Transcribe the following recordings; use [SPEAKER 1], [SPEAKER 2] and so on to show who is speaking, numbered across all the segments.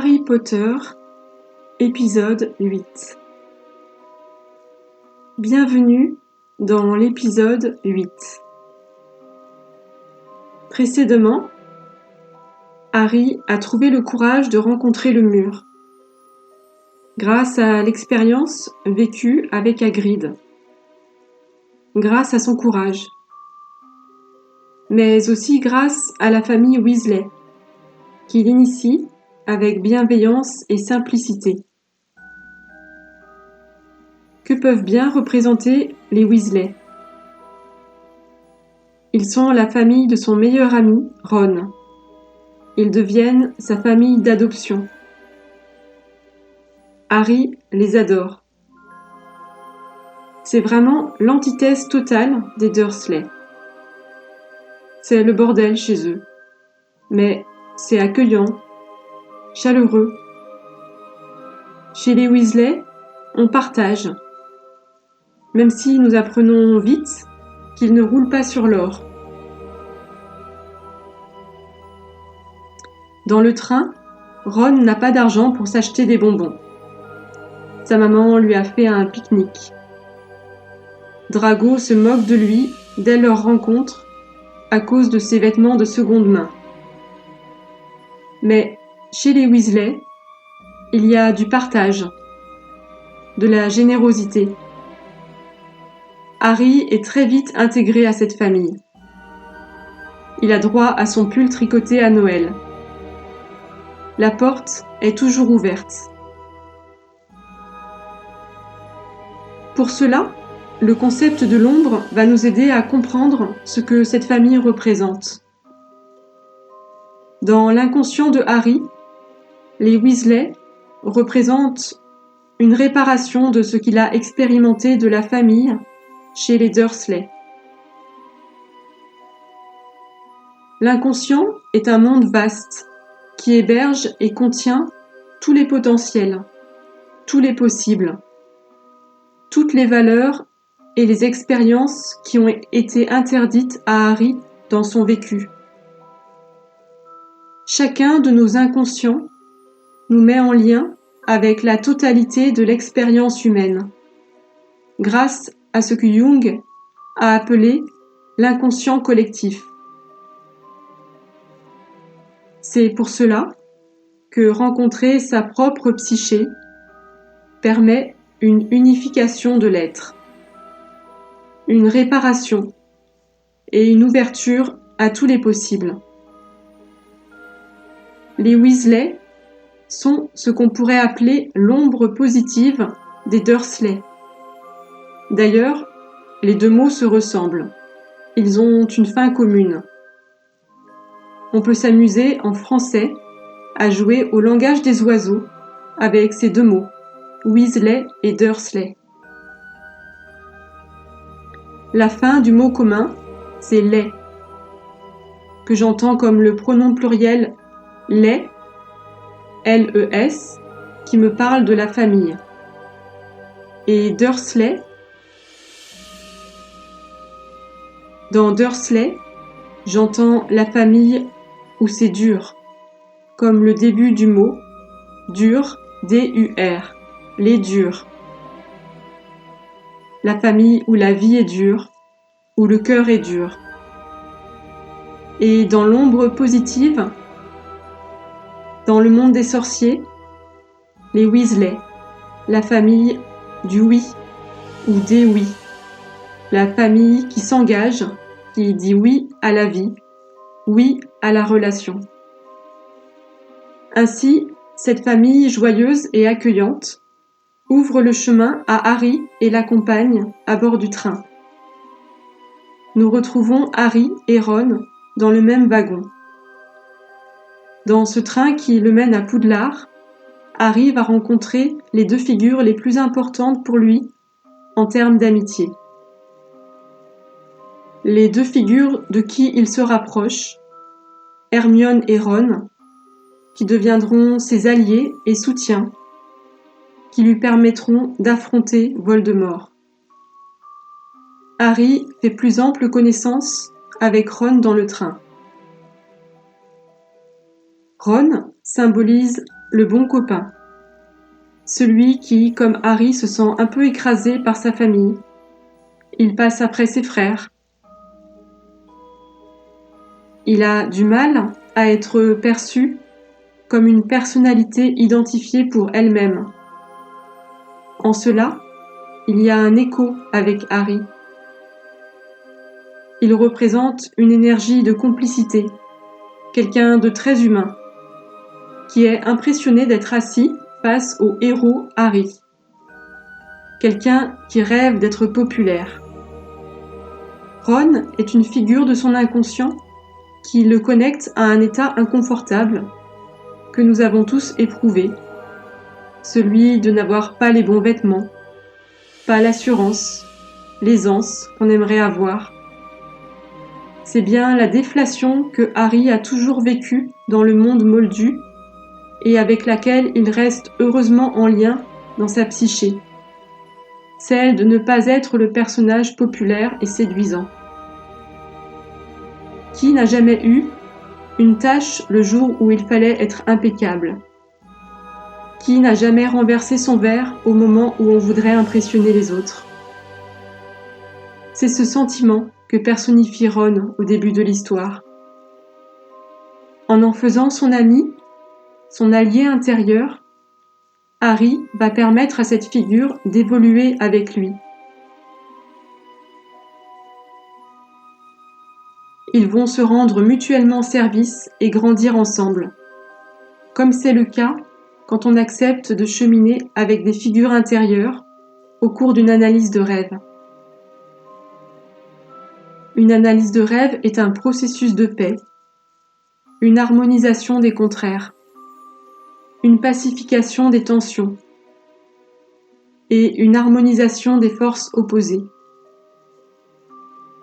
[SPEAKER 1] Harry Potter, épisode 8. Bienvenue dans l'épisode 8. Précédemment, Harry a trouvé le courage de rencontrer le mur, grâce à l'expérience vécue avec Hagrid, grâce à son courage, mais aussi grâce à la famille Weasley, qui l'initie avec bienveillance et simplicité. Que peuvent bien représenter les Weasley? Ils sont la famille de son meilleur ami, Ron. Ils deviennent sa famille d'adoption. Harry les adore. C'est vraiment l'antithèse totale des Dursley. C'est le bordel chez eux. Mais c'est accueillant, chaleureux. Chez les Weasley, on partage. Même si nous apprenons vite qu'ils ne roulent pas sur l'or. Dans le train, Ron n'a pas d'argent pour s'acheter des bonbons. Sa maman lui a fait un pique-nique. Drago se moque de lui dès leur rencontre à cause de ses vêtements de seconde main. Mais chez les Weasley, il y a du partage, de la générosité. Harry est très vite intégré à cette famille. Il a droit à son pull tricoté à Noël. La porte est toujours ouverte. Pour cela, le concept de l'ombre va nous aider à comprendre ce que cette famille représente. Dans l'inconscient de Harry, les Weasley représentent une réparation de ce qu'il a expérimenté de la famille chez les Dursley. L'inconscient est un monde vaste qui héberge et contient tous les potentiels, tous les possibles, toutes les valeurs et les expériences qui ont été interdites à Harry dans son vécu. Chacun de nos inconscients nous met en lien avec la totalité de l'expérience humaine, grâce à ce que Jung a appelé l'inconscient collectif. C'est pour cela que rencontrer sa propre psyché permet une unification de l'être, une réparation et une ouverture à tous les possibles. Les Weasley sont ce qu'on pourrait appeler l'ombre positive des Dursley. D'ailleurs, les deux mots se ressemblent. Ils ont une fin commune. On peut s'amuser en français à jouer au langage des oiseaux avec ces deux mots, Weasley et Dursley. La fin du mot commun, c'est les, que j'entends comme le pronom pluriel les, L-E-S, qui me parle de la famille. Et Dursley, dans Dursley, j'entends la famille où c'est dur, comme le début du mot, dur, D-U-R, les durs. La famille où la vie est dure, où le cœur est dur. Et dans l'ombre positive, dans le monde des sorciers, les Weasley, la famille du oui ou des oui, la famille qui s'engage, qui dit oui à la vie, oui à la relation. Ainsi, cette famille joyeuse et accueillante ouvre le chemin à Harry et l'accompagne à bord du train. Nous retrouvons Harry et Ron dans le même wagon. Dans ce train qui le mène à Poudlard, Harry va rencontrer les deux figures les plus importantes pour lui en termes d'amitié. Les deux figures de qui il se rapproche, Hermione et Ron, qui deviendront ses alliés et soutiens, qui lui permettront d'affronter Voldemort. Harry fait plus ample connaissance avec Ron dans le train. Ron symbolise le bon copain. Celui qui, comme Harry, se sent un peu écrasé par sa famille. Il passe après ses frères. Il a du mal à être perçu comme une personnalité identifiée pour elle-même. En cela, il y a un écho avec Harry. Il représente une énergie de complicité, quelqu'un de très humain, qui est impressionné d'être assis face au héros Harry. Quelqu'un qui rêve d'être populaire. Ron est une figure de son inconscient qui le connecte à un état inconfortable que nous avons tous éprouvé, celui de n'avoir pas les bons vêtements, pas l'assurance, l'aisance qu'on aimerait avoir. C'est bien la déflation que Harry a toujours vécue dans le monde moldu et avec laquelle il reste heureusement en lien dans sa psyché, celle de ne pas être le personnage populaire et séduisant. Qui n'a jamais eu une tâche le jour où il fallait être impeccable? Qui n'a jamais renversé son verre au moment où on voudrait impressionner les autres? C'est ce sentiment que personnifie Ron au début de l'histoire. En faisant son ami, son allié intérieur, Harry va permettre à cette figure d'évoluer avec lui. Ils vont se rendre mutuellement service et grandir ensemble, comme c'est le cas quand on accepte de cheminer avec des figures intérieures au cours d'une analyse de rêve. Une analyse de rêve est un processus de paix, une harmonisation des contraires, une pacification des tensions et une harmonisation des forces opposées.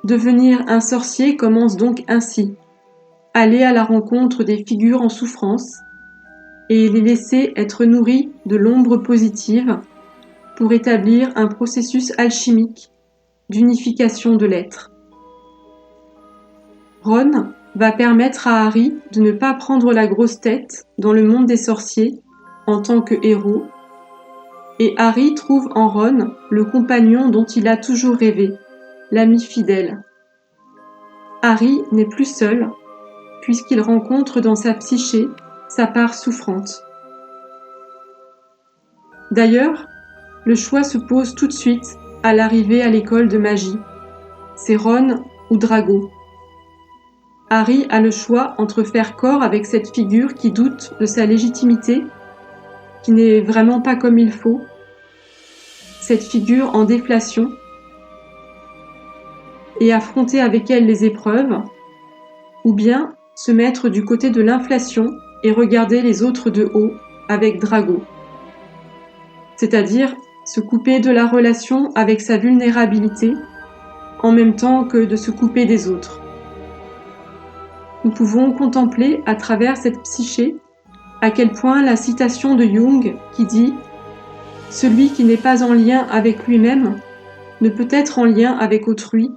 [SPEAKER 1] Devenir un sorcier commence donc ainsi, aller à la rencontre des figures en souffrance et les laisser être nourries de l'ombre positive pour établir un processus alchimique d'unification de l'être. Ron va permettre à Harry de ne pas prendre la grosse tête dans le monde des sorciers en tant que héros, et Harry trouve en Ron le compagnon dont il a toujours rêvé, l'ami fidèle. Harry n'est plus seul, puisqu'il rencontre dans sa psyché sa part souffrante. D'ailleurs, le choix se pose tout de suite à l'arrivée à l'école de magie. C'est Ron ou Drago. Harry a le choix entre faire corps avec cette figure qui doute de sa légitimité, qui n'est vraiment pas comme il faut, cette figure en déflation, et affronter avec elle les épreuves, ou bien se mettre du côté de l'inflation et regarder les autres de haut avec Drago. C'est-à-dire se couper de la relation avec sa vulnérabilité, en même temps que de se couper des autres. Nous pouvons contempler à travers cette psyché à quel point la citation de Jung qui dit « Celui qui n'est pas en lien avec lui-même ne peut être en lien avec autrui »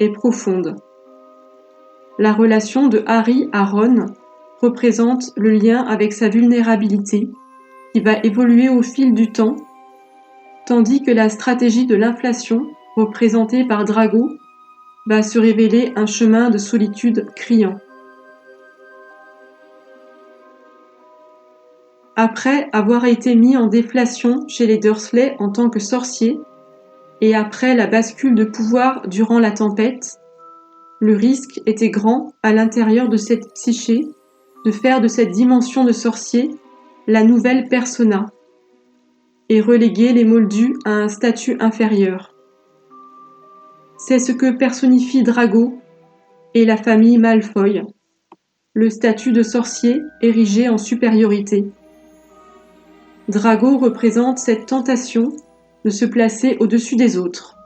[SPEAKER 1] est profonde. La relation de Harry à Ron représente le lien avec sa vulnérabilité qui va évoluer au fil du temps, tandis que la stratégie de l'inflation, représentée par Drago, va se révéler un chemin de solitude criant. Après avoir été mis en déflation chez les Dursley en tant que sorcier, et après la bascule de pouvoir durant la tempête, le risque était grand à l'intérieur de cette psyché de faire de cette dimension de sorcier la nouvelle persona et reléguer les Moldus à un statut inférieur. C'est ce que personnifie Drago et la famille Malfoy, le statut de sorcier érigé en supériorité. Drago représente cette tentation de se placer au-dessus des autres,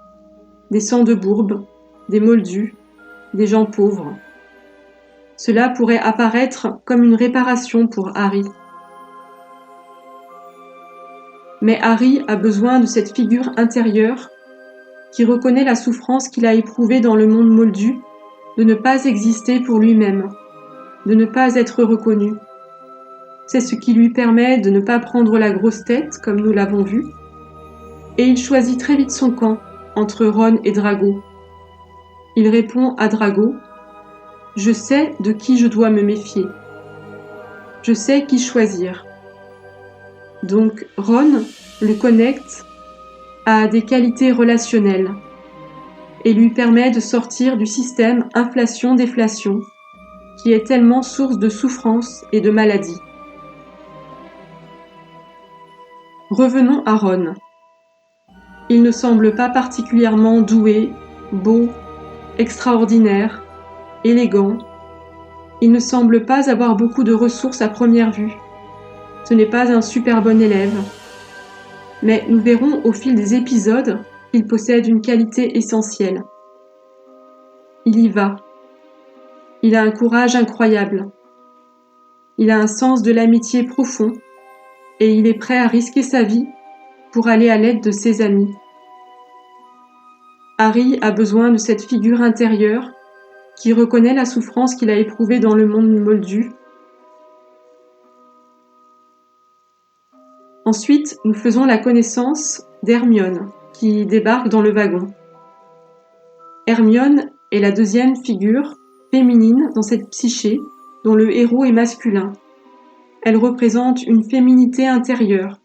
[SPEAKER 1] des sans-de-bourbe, des Moldus, des gens pauvres. Cela pourrait apparaître comme une réparation pour Harry. Mais Harry a besoin de cette figure intérieure qui reconnaît la souffrance qu'il a éprouvée dans le monde moldu de ne pas exister pour lui-même, de ne pas être reconnu. C'est ce qui lui permet de ne pas prendre la grosse tête, comme nous l'avons vu, et il choisit très vite son camp, entre Ron et Drago. Il répond à Drago « Je sais de qui je dois me méfier. Je sais qui choisir. » Donc Ron le connecte à des qualités relationnelles et lui permet de sortir du système inflation-déflation qui est tellement source de souffrance et de maladie. Revenons à Ron. Il ne semble pas particulièrement doué, beau, extraordinaire, élégant. Il ne semble pas avoir beaucoup de ressources à première vue. Ce n'est pas un super bon élève. Mais nous verrons au fil des épisodes qu'il possède une qualité essentielle. Il y va. Il a un courage incroyable. Il a un sens de l'amitié profond et il est prêt à risquer sa vie pour aller à l'aide de ses amis. Harry a besoin de cette figure intérieure qui reconnaît la souffrance qu'il a éprouvée dans le monde moldu. Ensuite, nous faisons la connaissance d'Hermione, qui débarque dans le wagon. Hermione est la deuxième figure féminine dans cette psyché, dont le héros est masculin. Elle représente une féminité intérieure,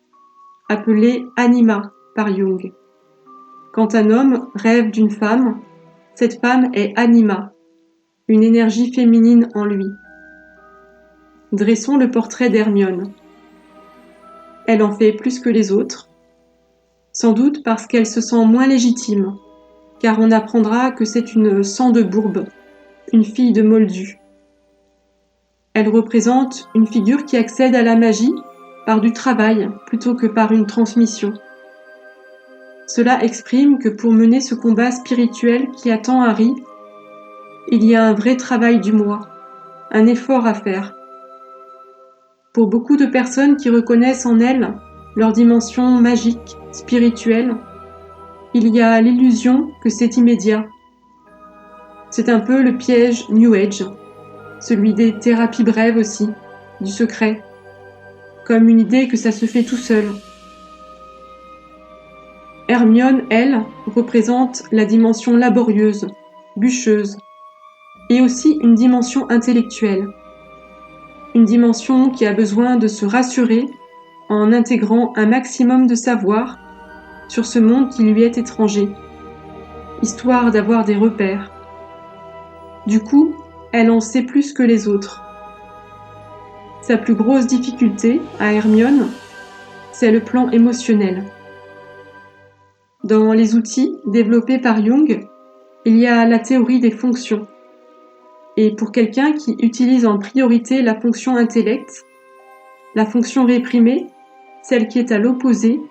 [SPEAKER 1] appelée anima par Jung. Quand un homme rêve d'une femme, cette femme est anima, une énergie féminine en lui. Dressons le portrait d'Hermione. Elle en fait plus que les autres, sans doute parce qu'elle se sent moins légitime, car on apprendra que c'est une sang-de-bourbe, une fille de Moldu. Elle représente une figure qui accède à la magie par du travail plutôt que par une transmission. Cela exprime que pour mener ce combat spirituel qui attend Harry, il y a un vrai travail du moi, un effort à faire. Pour beaucoup de personnes qui reconnaissent en elle leur dimension magique, spirituelle, il y a l'illusion que c'est immédiat. C'est un peu le piège New Age, celui des thérapies brèves aussi, du secret, comme une idée que ça se fait tout seul. Hermione, elle, représente la dimension laborieuse, bûcheuse, et aussi une dimension intellectuelle. Une dimension qui a besoin de se rassurer en intégrant un maximum de savoir sur ce monde qui lui est étranger, histoire d'avoir des repères. Du coup, elle en sait plus que les autres. Sa plus grosse difficulté, à Hermione, c'est le plan émotionnel. Dans les outils développés par Jung, il y a la théorie des fonctions. Et pour quelqu'un qui utilise en priorité la fonction intellect, la fonction réprimée, celle qui est à l'opposé,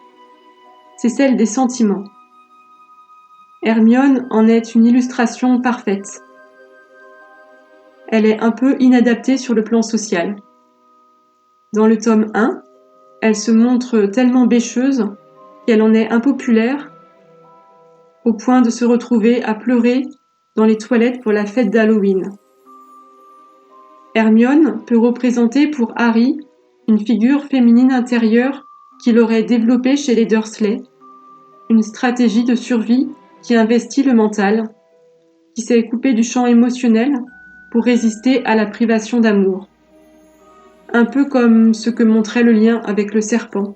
[SPEAKER 1] c'est celle des sentiments. Hermione en est une illustration parfaite. Elle est un peu inadaptée sur le plan social. Dans le tome 1, elle se montre tellement bêcheuse qu'elle en est impopulaire au point de se retrouver à pleurer dans les toilettes pour la fête d'Halloween. Hermione peut représenter pour Harry une figure féminine intérieure qu'il aurait développée chez les Dursley, une stratégie de survie qui investit le mental, qui s'est coupée du champ émotionnel pour résister à la privation d'amour. Un peu comme ce que montrait le lien avec le serpent.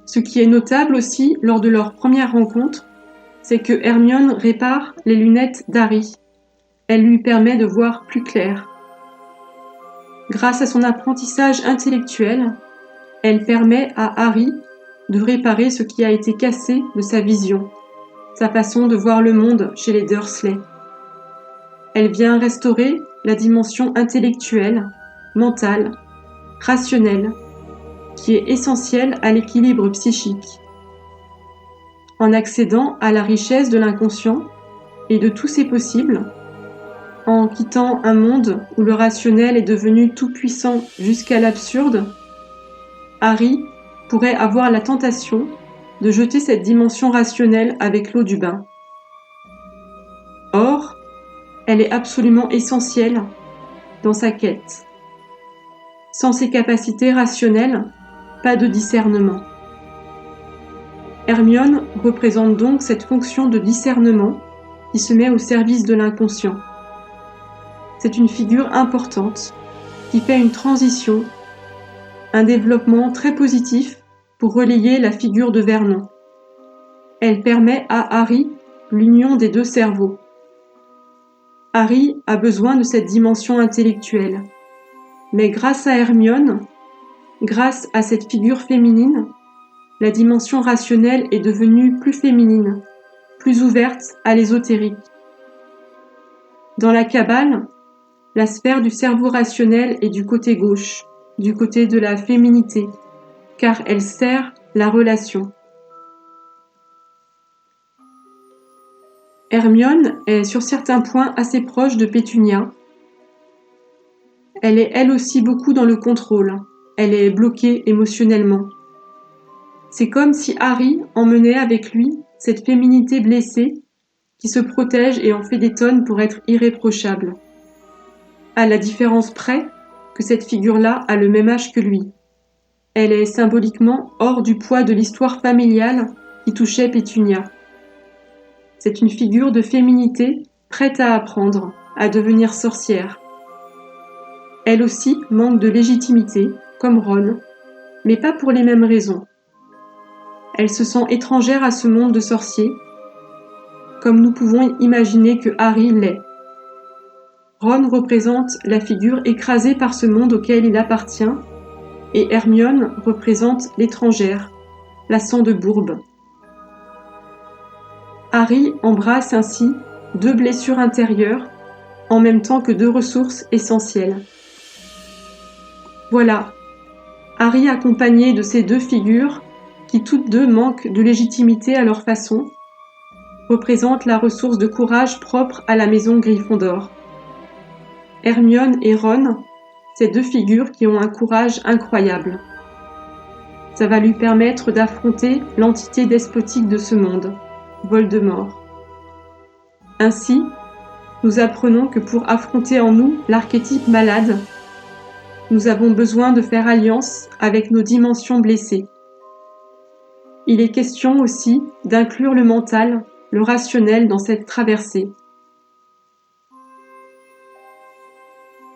[SPEAKER 1] Ce qui est notable aussi lors de leur première rencontre, c'est que Hermione répare les lunettes d'Harry. Elle lui permet de voir plus clair. Grâce à son apprentissage intellectuel, elle permet à Harry de réparer ce qui a été cassé de sa vision, sa façon de voir le monde chez les Dursley. Elle vient restaurer la dimension intellectuelle, mentale, rationnelle, qui est essentielle à l'équilibre psychique. En accédant à la richesse de l'inconscient et de tous ses possibles, en quittant un monde où le rationnel est devenu tout-puissant jusqu'à l'absurde, Harry pourrait avoir la tentation de jeter cette dimension rationnelle avec l'eau du bain. Or, elle est absolument essentielle dans sa quête. Sans ses capacités rationnelles, pas de discernement. Hermione représente donc cette fonction de discernement qui se met au service de l'inconscient. C'est une figure importante qui fait une transition, un développement très positif pour relayer la figure de Vernon. Elle permet à Harry l'union des deux cerveaux. Harry a besoin de cette dimension intellectuelle, mais grâce à Hermione, grâce à cette figure féminine, la dimension rationnelle est devenue plus féminine, plus ouverte à l'ésotérique. Dans la Kabbale, la sphère du cerveau rationnel est du côté gauche, du côté de la féminité, car elle sert la relation. Hermione est sur certains points assez proche de Pétunia. Elle est elle aussi beaucoup dans le contrôle. Elle est bloquée émotionnellement. C'est comme si Harry emmenait avec lui cette féminité blessée qui se protège et en fait des tonnes pour être irréprochable. À la différence près que cette figure-là a le même âge que lui. Elle est symboliquement hors du poids de l'histoire familiale qui touchait Pétunia. C'est une figure de féminité prête à apprendre, à devenir sorcière. Elle aussi manque de légitimité, comme Ron, mais pas pour les mêmes raisons. Elle se sent étrangère à ce monde de sorciers, comme nous pouvons imaginer que Harry l'est. Ron représente la figure écrasée par ce monde auquel il appartient, et Hermione représente l'étrangère, la sang de bourbe. Harry embrasse ainsi deux blessures intérieures, en même temps que deux ressources essentielles. Voilà, Harry accompagné de ces deux figures, qui toutes deux manquent de légitimité à leur façon, représente la ressource de courage propre à la maison Gryffondor. Hermione et Ron, ces deux figures qui ont un courage incroyable. Ça va lui permettre d'affronter l'entité despotique de ce monde, Voldemort. Ainsi, nous apprenons que pour affronter en nous l'archétype malade, nous avons besoin de faire alliance avec nos dimensions blessées. Il est question aussi d'inclure le mental, le rationnel dans cette traversée.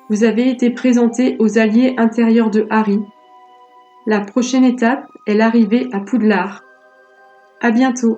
[SPEAKER 1] Vous avez été présenté aux alliés intérieurs de Harry. La prochaine étape est l'arrivée à Poudlard. À bientôt.